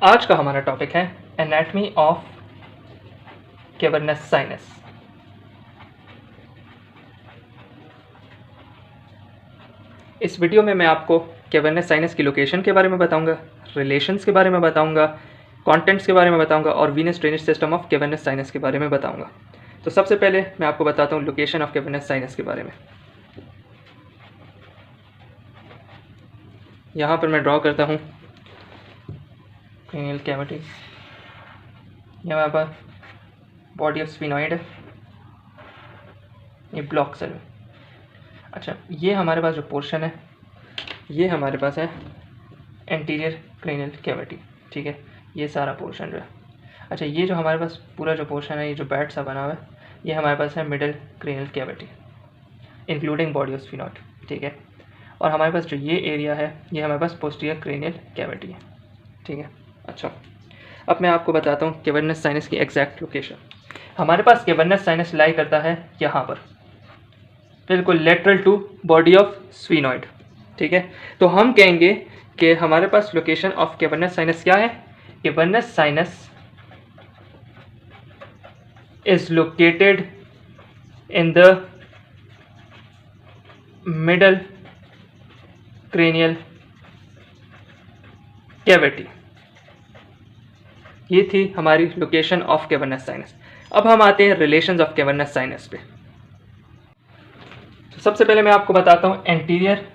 आज का हमारा टॉपिक है एनाटमी ऑफ कैवर्नस साइनस। इस वीडियो में मैं आपको कैवर्नस साइनस की लोकेशन के बारे में बताऊंगा, रिलेशंस के बारे में बताऊंगा, कंटेंट्स के बारे में बताऊंगा और Venus drainage system of cavernous sinus के बारे में बताऊंगा। तो सबसे पहले मैं आपको बताता हूँ लोकेशन ऑफ कैवर्नस साइनस के बारे में। यहाँ पर मैं ड्रॉ करता हूँ क्रेनियल कैविटी। यहाँ पर बॉडी ऑफ स्फिनॉइड है, ये ब्लॉक सेल। अच्छा, ये हमारे पास जो पोर्शन है ये हमारे पास है एंटीरियर क्रेनियल कैविटी। ठीक है, ये सारा पोर्शन जो है। अच्छा, ये जो हमारे पास पूरा जो पोर्शन है, ये जो बैट सा बना हुआ है, ये हमारे पास है middle cranial cavity including body of sphenoid. ठीक है, और हमारे पास जो ये एरिया है ये हमारे पास पोस्टीरियर क्रेनियल कैविटी है। ठीक है। अच्छा, अब मैं आपको बताता हूँ कैवर्नस साइनस की एग्जैक्ट लोकेशन। हमारे पास कैवर्नस साइनस लाई करता है यहाँ पर, बिल्कुल lateral to body of sphenoid. ठीक है, तो हम कहेंगे कि हमारे पास लोकेशन ऑफ कैवर्नस साइनस क्या है। Cavernous sinus is located in the middle cranial cavity. ये थी हमारी लोकेशन ऑफ कैवर्नस साइनस। अब हम आते हैं रिलेशंस ऑफ कैवर्नस साइनस पे। तो सबसे पहले मैं आपको बताता हूँ anterior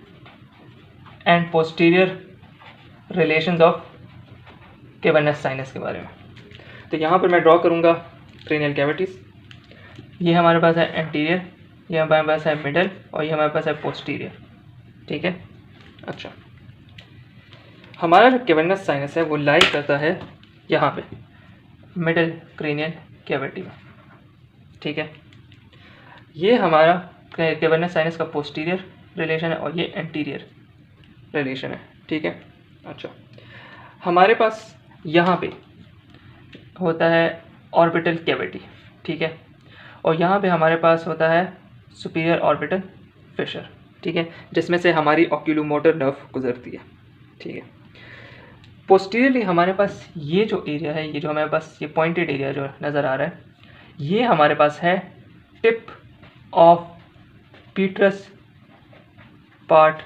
and posterior relations of cavernous sinus के बारे में। तो यहाँ पर मैं ड्रॉ करूँगा क्रेनियल कैविटीज़। ये हमारे पास है एंटीरियर, ये हमारे पास है मिडल और ये हमारे पास है पोस्टीरियर। ठीक है। अच्छा, हमारा जो कैवर्नस साइनस है वो लाई करता है यहाँ पे मिडल क्रेनियल कैविटी में। ठीक है, ये हमारा कैवर्नस साइनस का पोस्टीरियर रिलेशन है और ये एंटीरियर रिलेशन है। ठीक है। अच्छा, हमारे पास यहाँ पे होता है ऑर्बिटल कैविटी। ठीक है, और यहाँ पे हमारे पास होता है सुपीरियर ऑर्बिटल फिशर। ठीक है, जिसमें से हमारी ऑक्यूलोमोटर नर्व गुजरती है। ठीक है, पोस्टीरियरली हमारे पास ये जो एरिया है, ये जो हमारे पास ये पॉइंटेड एरिया जो नज़र आ रहा है, ये हमारे पास है tip of petrous part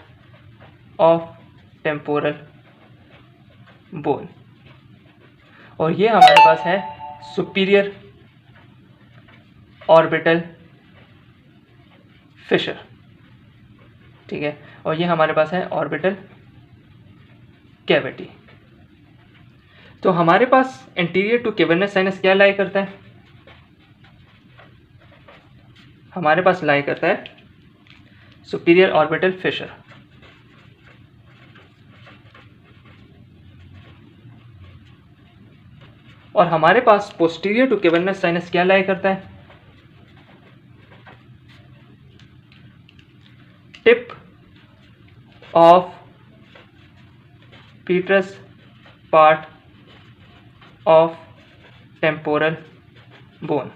of temporal bone, और ये हमारे पास है सुपीरियर ऑर्बिटल फिशर। ठीक है, और ये हमारे पास है ऑर्बिटल कैविटी। तो हमारे पास एंटीरियर टू कैवर्नस साइनस क्या लाई करता है, हमारे पास लाई करता है सुपीरियर ऑर्बिटल फिशर। और हमारे पास पोस्टीरियर टू कैवर्नस साइनस क्या लाई करता है, tip of petrous part of temporal bone.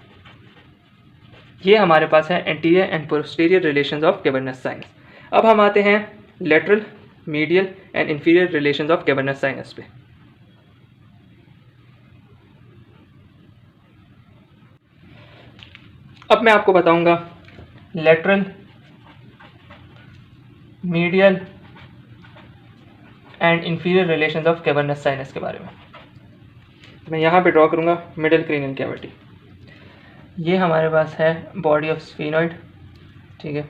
ये हमारे पास है anterior and posterior relations of cavernous sinus. अब हम आते हैं lateral, medial and inferior relations of cavernous sinus पे। अब मैं आपको बताऊंगा lateral, medial and inferior relations of cavernous sinus के बारे में। मैं यहाँ पे ड्रॉ करूँगा मिडल क्रेनियल कैविटी। ये हमारे पास है बॉडी ऑफ स्फिनॉइड। ठीक है।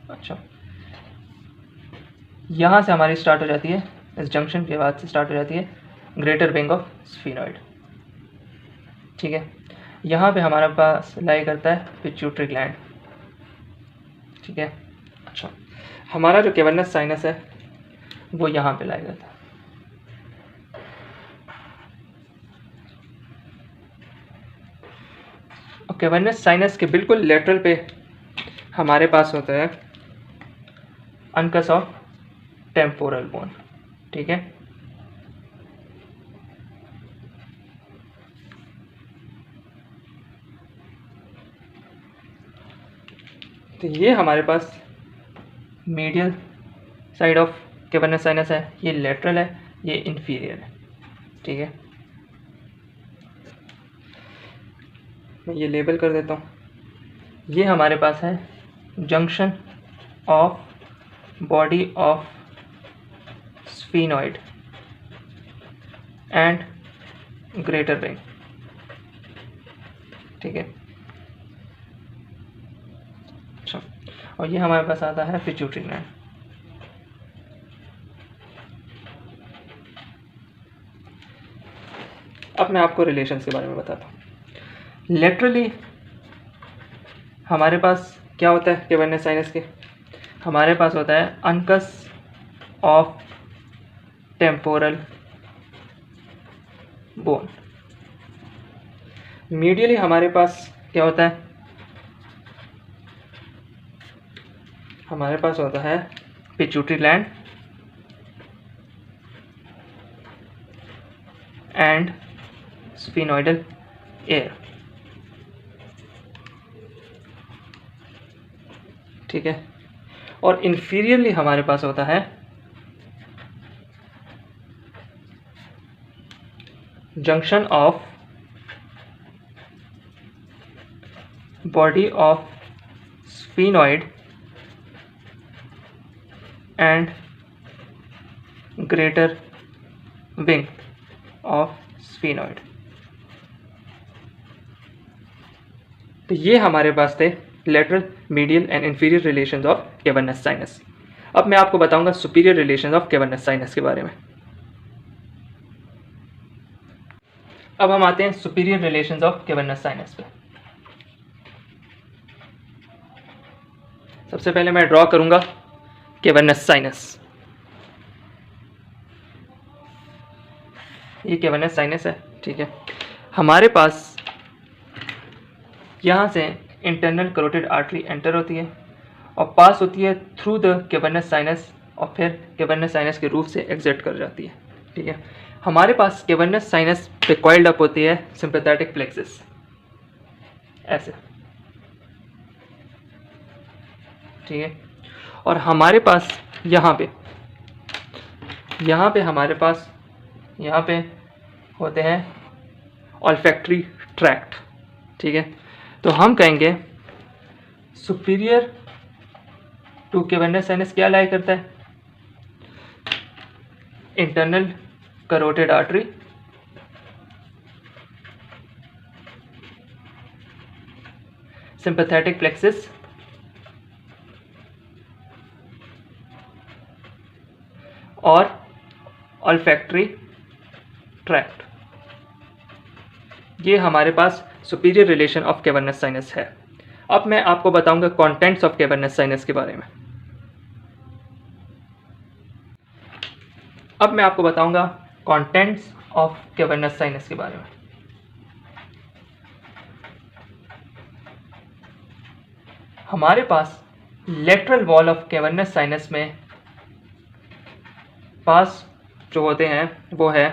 अच्छा, यहाँ से हमारी स्टार्ट हो जाती है, इस जंक्शन के बाद से स्टार्ट हो जाती है ग्रेटर विंग ऑफ स्फिनॉइड। ठीक है, यहाँ पे हमारे पास लाई करता है पिट्यूटरी ग्लैंड। ठीक है। अच्छा, हमारा जो कैवर्नस साइनस है वो यहाँ पे लाई करता है। और कैवर्नस साइनस के बिल्कुल लेटरल पे हमारे पास होता है अनकस ऑफ टेम्पोरल बोन। ठीक है, तो ये हमारे पास medial side of cavernous sinus है, ये लेटरल है, ये इंफीरियर है। ठीक है, मैं ये लेबल कर देता हूँ। ये हमारे पास है junction of body of sphenoid and greater wing. ठीक है, अच्छा, और ये हमारे पास आता है पिट्यूटरी ग्लैंड। अब मैं आपको रिलेशंस के बारे में बताता हूँ। लेटरली हमारे पास क्या होता है कैवर्नस साइनस के? हमारे पास होता है अनकस ऑफ टेम्पोरल बोन। मीडियली हमारे पास क्या होता है? हमारे पास होता है पिट्यूटरी ग्लैंड एंड स्फीनोइडल एयर। ठीक है, और इंफीरियरली हमारे पास होता है junction of body of sphenoid and greater wing of sphenoid. तो ये हमारे पास थे lateral, medial and inferior relations of cavernous sinus. अब मैं आपको बताऊंगा superior relations of cavernous sinus के बारे में। अब हम आते हैं superior relations of cavernous sinus पे। सबसे पहले मैं ड्रॉ करूंगा कैवर्नस साइनस। ये कैवर्नस साइनस है। ठीक है, हमारे पास यहाँ से इंटरनल करोटिड आर्टरी एंटर होती है और पास होती है थ्रू द कैवर्नस साइनस और फिर कैवर्नस साइनस के रूफ से एग्जिट कर जाती है। ठीक है, हमारे पास कैवर्नस साइनस पे कॉइल्ड अप होती है सिंपैथेटिक प्लेक्सिस, ऐसे। ठीक है, और हमारे पास यहाँ पे हमारे पास यहाँ पे होते हैं ऑल्फैक्टरी ट्रैक्ट। ठीक है, तो हम कहेंगे सुपीरियर टू कैवर्नस साइनस क्या लाई करता है? Internal carotid artery sympathetic plexus और ऑल्फैक्टरी ट्रैक्ट। ये हमारे पास superior relation of cavernous sinus है। अब मैं आपको बताऊंगा कॉन्टेंट्स ऑफ कैवर्नस साइनस के बारे में। अब मैं आपको बताऊंगा कॉन्टेंट्स ऑफ कैवर्नस साइनस के बारे में। हमारे पास lateral wall of cavernous sinus में पास जो होते हैं वो है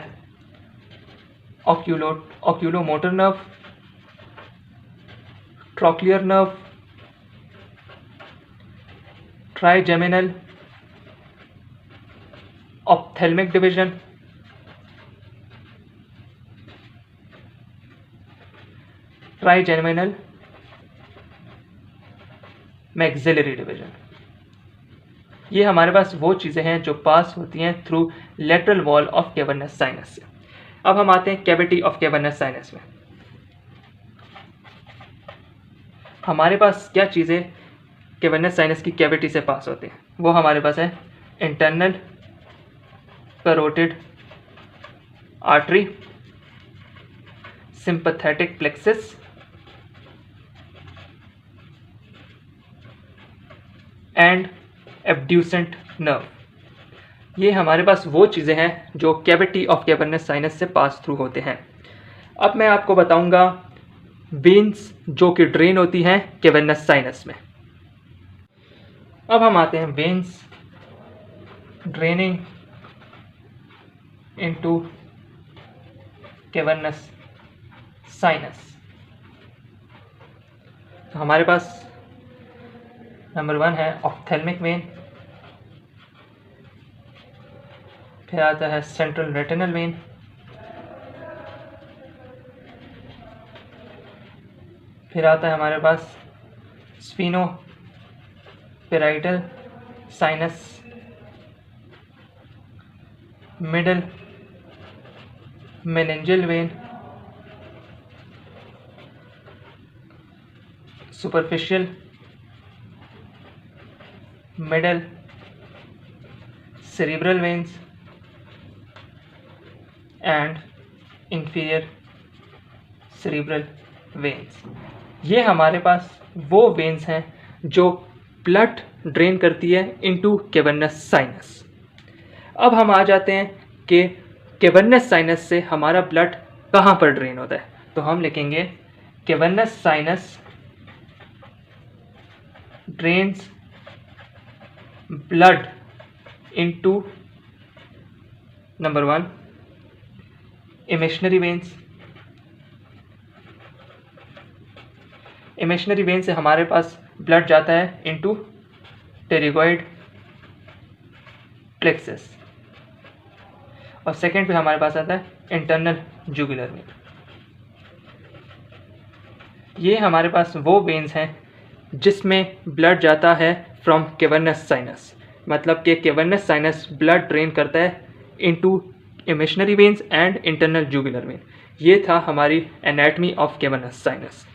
oculomotor nerve, trochlear nerve, trigeminal ophthalmic division, trigeminal maxillary division. ये हमारे पास वो चीज़ें हैं जो पास होती हैं through lateral wall of cavernous sinus से। अब हम आते हैं कैविटी ऑफ कैवर्नस साइनस में। हमारे पास क्या चीज़ें कैवर्नस साइनस की कैविटी से पास होती हैं? वो हमारे पास है internal carotid artery, sympathetic plexus and abducent nerve. ये हमारे पास वो चीज़ें हैं जो कैविटी ऑफ कैवर्नस साइनस से पास थ्रू होते हैं। अब मैं आपको बताऊंगा वेन्स जो कि ड्रेन होती हैं कैवर्नस साइनस में। अब हम आते हैं veins draining into cavernous sinus. तो हमारे पास नंबर 1 है ऑप्थेल्मिक वेन, फिर आता है सेंट्रल रेटिनल वेन, फिर आता है हमारे पास sphenoparietal sinus, middle meningeal vein, superficial, middle cerebral veins and inferior cerebral veins। ये हमारे पास वो वेन्स हैं जो ब्लड ड्रेन करती है इनटू कैवर्नस साइनस। अब हम आ जाते हैं कि कैवर्नस साइनस से हमारा ब्लड कहाँ पर ड्रेन होता है। तो हम लिखेंगे cavernous sinus drains blood into number 1 imaginary veins। imaginary vein से हमारे पास ब्लड जाता है into pterygoid plexus, और सेकेंड पे हमारे पास आता है इंटरनल जुगुलर वेन। ये हमारे पास वो वेन्स हैं जिसमें ब्लड जाता है फ्रॉम कैवर्नस साइनस, मतलब कि कैवर्नस साइनस ब्लड ड्रेन करता है into imaginary veins and internal jugular vein. ये था हमारी एनाटमी ऑफ कैवर्नस साइनस।